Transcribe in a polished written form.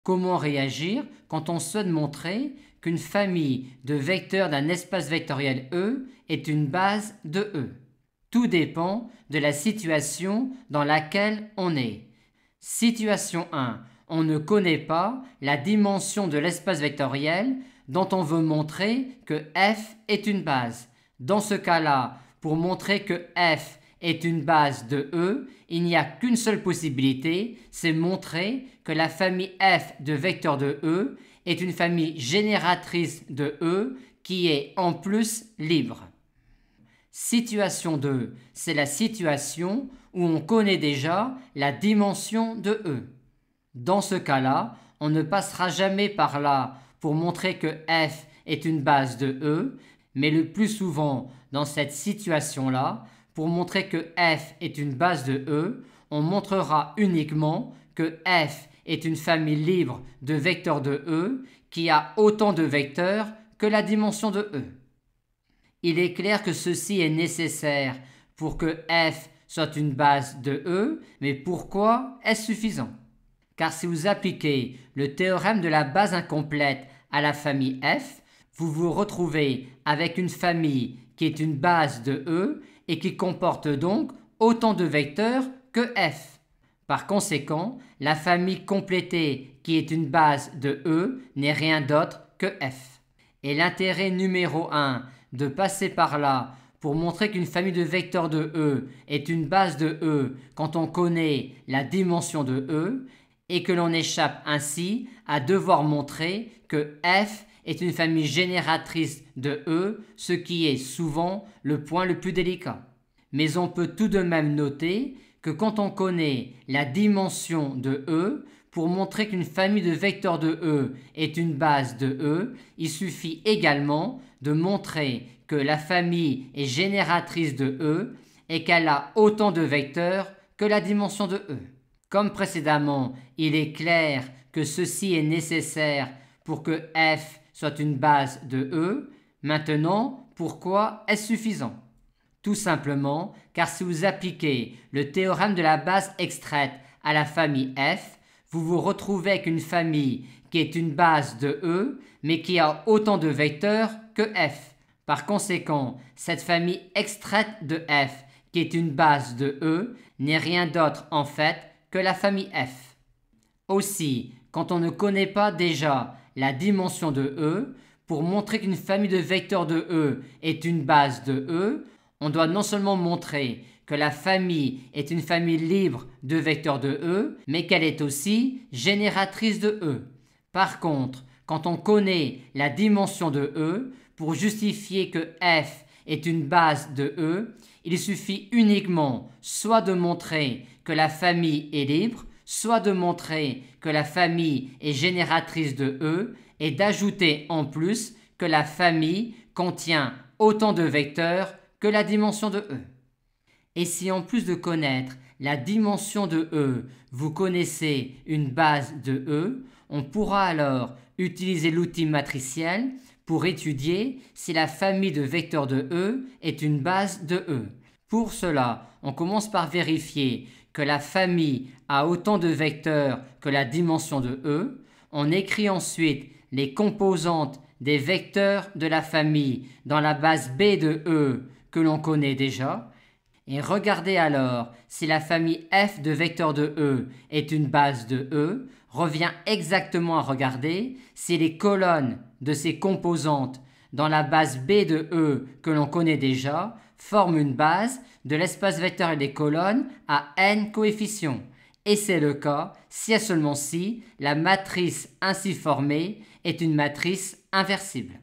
Comment réagir quand on souhaite montrer qu'une famille de vecteurs d'un espace vectoriel E est une base de E? Tout dépend de la situation dans laquelle on est. Situation 1. On ne connaît pas la dimension de l'espace vectoriel dont on veut montrer que F est une base. Dans ce cas-là, pour montrer que F est une base de E, il n'y a qu'une seule possibilité, c'est montrer que la famille F de vecteurs de E est une famille génératrice de E qui est en plus libre. Situation 2, c'est la situation où on connaît déjà la dimension de E. Dans ce cas-là, on ne passera jamais par là pour montrer que F est une base de E, mais le plus souvent, dans cette situation-là, pour montrer que F est une base de E, on montrera uniquement que F est une famille libre de vecteurs de E qui a autant de vecteurs que la dimension de E. Il est clair que ceci est nécessaire pour que F soit une base de E, mais pourquoi est-ce suffisant? Car si vous appliquez le théorème de la base incomplète à la famille F, vous vous retrouvez avec une famille qui est une base de E et qui comporte donc autant de vecteurs que F. Par conséquent, la famille complétée qui est une base de E n'est rien d'autre que F. Et l'intérêt numéro 1 de passer par là pour montrer qu'une famille de vecteurs de E est une base de E quand on connaît la dimension de E et que l'on échappe ainsi à devoir montrer que F est une famille génératrice de E, ce qui est souvent le point le plus délicat. Mais on peut tout de même noter que quand on connaît la dimension de E, pour montrer qu'une famille de vecteurs de E est une base de E, il suffit également de montrer que la famille est génératrice de E et qu'elle a autant de vecteurs que la dimension de E. Comme précédemment, il est clair que ceci est nécessaire pour que F soit une base de E. Maintenant, pourquoi est-ce suffisant? Tout simplement car si vous appliquez le théorème de la base extraite à la famille F, vous vous retrouvez avec une famille qui est une base de E, mais qui a autant de vecteurs que F. Par conséquent, cette famille extraite de F, qui est une base de E, n'est rien d'autre en fait que la famille F. Aussi, quand on ne connaît pas déjà la dimension de E, pour montrer qu'une famille de vecteurs de E est une base de E, on doit non seulement montrer que la famille est une famille libre de vecteurs de E, mais qu'elle est aussi génératrice de E. Par contre, quand on connaît la dimension de E, pour justifier que F est une base de E, il suffit uniquement soit de montrer que la famille est libre, soit de montrer que la famille est génératrice de E, et d'ajouter en plus que la famille contient autant de vecteurs que la dimension de E. Et si en plus de connaître la dimension de E, vous connaissez une base de E, on pourra alors utiliser l'outil matriciel pour étudier si la famille de vecteurs de E est une base de E. Pour cela, on commence par vérifier que la famille a autant de vecteurs que la dimension de E. On écrit ensuite les composantes des vecteurs de la famille dans la base B de E que l'on connaît déjà. Et regardez alors si la famille F de vecteurs de E est une base de E, revient exactement à regarder si les colonnes de ces composantes dans la base B de E que l'on connaît déjà forment une base de l'espace vectoriel des colonnes à n coefficients. Et c'est le cas si et seulement si la matrice ainsi formée est une matrice inversible.